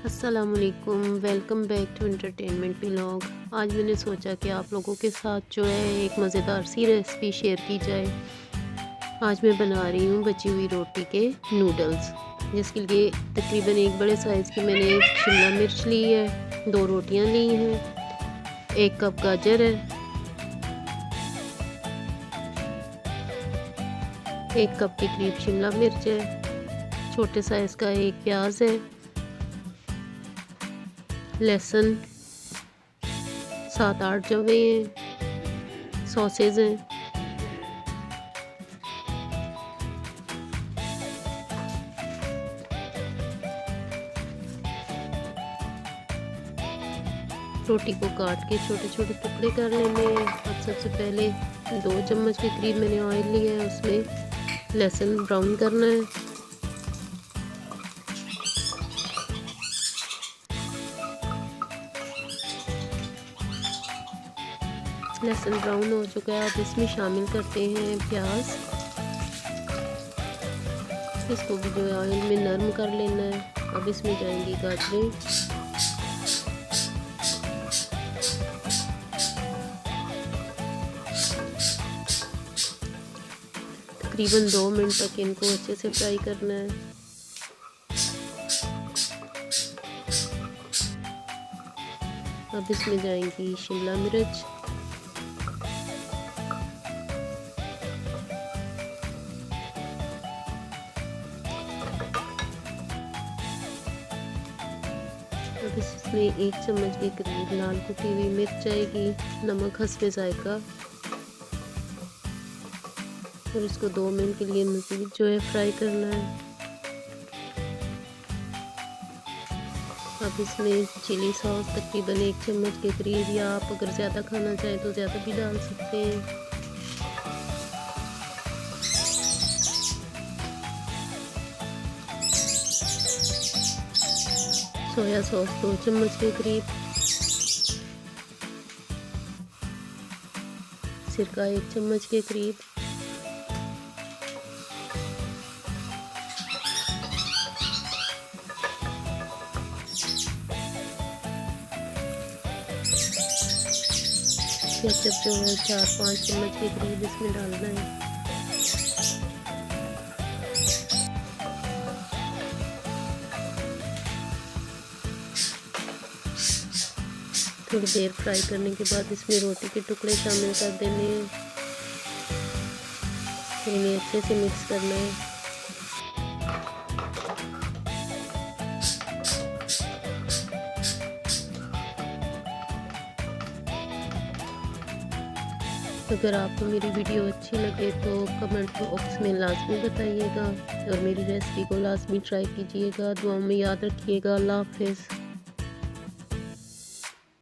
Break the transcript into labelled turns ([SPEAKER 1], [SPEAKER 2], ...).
[SPEAKER 1] अस्सलामुअलैकुम, welcome back to entertainment vlog. आज मैंने सोचा कि आप लोगों के साथ जो है एक मज़ेदार सी रेसिपी शेयर की जाए। आज मैं बना रही हूँ बची हुई रोटी के नूडल्स, जिसके लिए तकरीबन एक बड़े साइज़ की मैंने शिमला मिर्च ली है, 2 रोटियाँ ली हैं, 1 कप गाजर है, 1 कप के करीब शिमला मिर्च है, छोटे साइज़ का 1 प्याज है, लहसुन 7-8 जवे हैं, सॉसेज हैं, रोटी को काट के छोटे छोटे टुकड़े कर लेने हैं। अब सबसे पहले 2 चम्मच के करीब मैंने ऑयल लिया है, उसमें लहसुन ब्राउन करना है। लहसुन ब्राउन हो चुका है, अब इसमें शामिल करते हैं प्याज। इसको भी जो है ऑयल में नरम कर लेना है। अब इसमें जाएंगी गाजरें, तकरीबन 2 मिनट तक इनको अच्छे से फ्राई करना है। अब इसमें जाएंगी शिमला मिर्च, अब इसमें 1 चम्मच के करीब लाल कुटी हुई मिर्च जाएगी, नमक हस्बे जायका, और इसको 2 मिनट के लिए मज़ीद जो है फ्राई करना है। अब इसमें चिली सॉस तकरीबन 1 चम्मच के करीब, या आप अगर ज़्यादा खाना चाहें तो ज़्यादा भी डाल सकते हैं। सोया सॉस 2 चम्मच के करीब, सिरका 1 चम्मच के करीब, केचप जो है 4-5 चम्मच के करीब इसमें डालना है। थोड़ी देर फ्राई करने के बाद इसमें रोटी के टुकड़े शामिल कर देने हैं, फिर इन्हें अच्छे से मिक्स करना है। अगर आपको मेरी वीडियो अच्छी लगे तो कमेंट बॉक्स में लाजमी बताइएगा और मेरी रेसिपी को लाजमी ट्राई कीजिएगा। दुआओं में याद रखिएगा। अल्लाह हाफ़िज़।